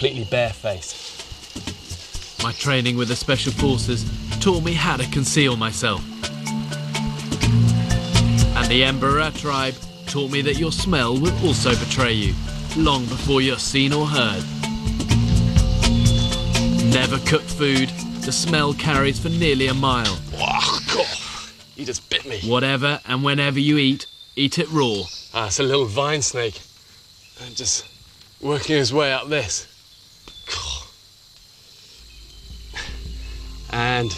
completely barefaced. My training with the Special Forces taught me how to conceal myself. And the Embera tribe taught me that your smell will also betray you, long before you're seen or heard. Never cook food, the smell carries for nearly a mile. Oh, God, he just bit me. Whatever and whenever you eat it raw. It's a little vine snake, and just working his way up this. And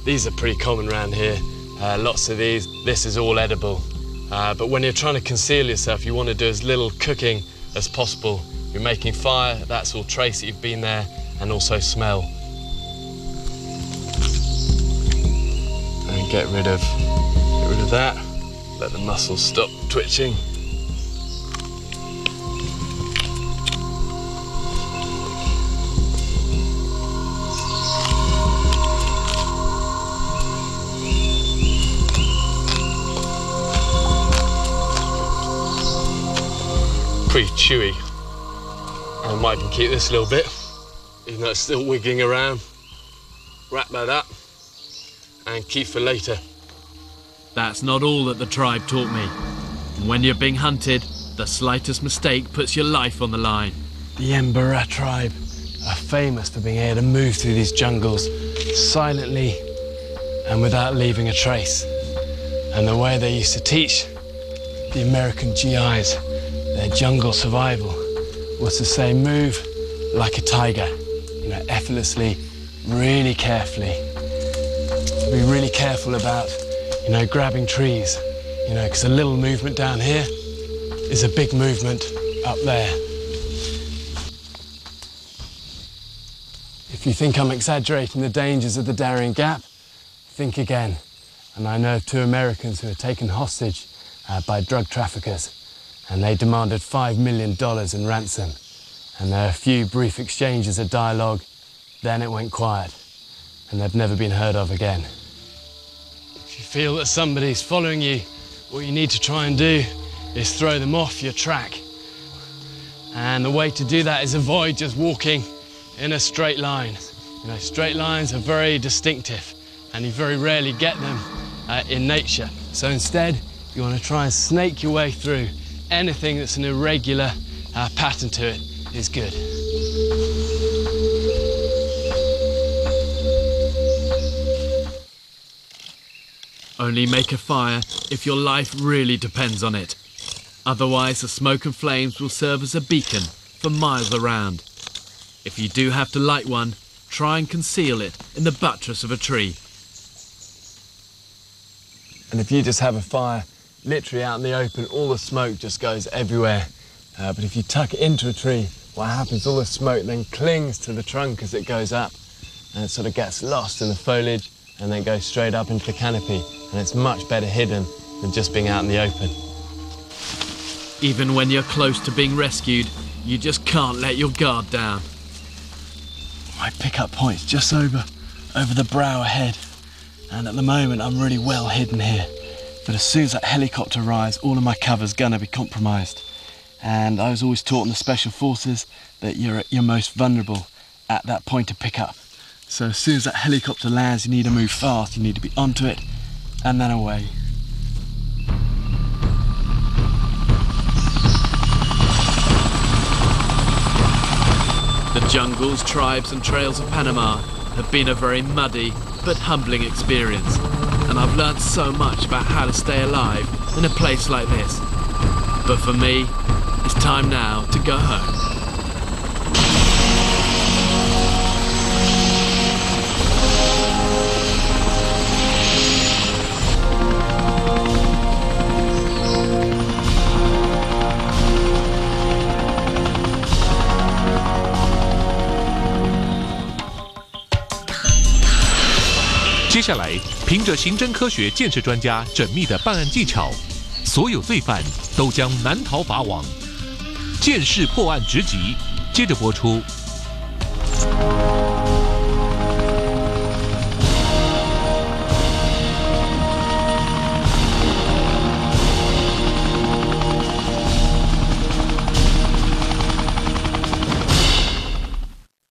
these are pretty common around here. Lots of these. This is all edible. But when you're trying to conceal yourself, you want to do as little cooking as possible. You're making fire, that's all trace that you've been there, and also smell. And get rid of that. Let the muscles stop twitching. Pretty chewy. I might even keep this a little bit, even though it's still wiggling around. Wrap that up and keep for later. That's not all that the tribe taught me. When you're being hunted, the slightest mistake puts your life on the line. The Embera tribe are famous for being able to move through these jungles silently and without leaving a trace. And the way they used to teach the American GIs their jungle survival was to say, move like a tiger, you know, effortlessly, really carefully. To be really careful about, you know, grabbing trees, you know, because a little movement down here is a big movement up there. If you think I'm exaggerating the dangers of the Darien Gap, think again. And I know of 2 Americans who were taken hostage by drug traffickers, and they demanded $5 million in ransom. And there were a few brief exchanges of dialogue, then it went quiet, and they've never been heard of again. If you feel that somebody's following you, what you need to try and do is throw them off your track. And the way to do that is avoid just walking in a straight line. You know, straight lines are very distinctive, and you very rarely get them in nature. So instead, you want to try and snake your way through. Anything that's an irregular pattern to it is good. Only make a fire if your life really depends on it. Otherwise, the smoke and flames will serve as a beacon for miles around. If you do have to light one, try and conceal it in the buttress of a tree. And if you just have a fire literally out in the open, all the smoke just goes everywhere. But if you tuck it into a tree, what happens, all the smoke then clings to the trunk as it goes up, and it sort of gets lost in the foliage and then goes straight up into the canopy, and it's much better hidden than just being out in the open. Even when you're close to being rescued, you just can't let your guard down. My pickup point's just over the brow ahead, and at the moment I'm really well hidden here. But as soon as that helicopter arrives, all of my cover's gonna be compromised. And I was always taught in the Special Forces that you're at your most vulnerable at that point of pickup. So as soon as that helicopter lands, you need to move fast, you need to be onto it, and then away. The jungles, tribes and trails of Panama have been a very muddy but humbling experience. And I've learned so much about how to stay alive in a place like this. But for me, it's time now to go home.接下来，凭着刑侦科学鉴识专家缜密的办案技巧，所有罪犯都将难逃法网。鉴识破案直击，接着播出。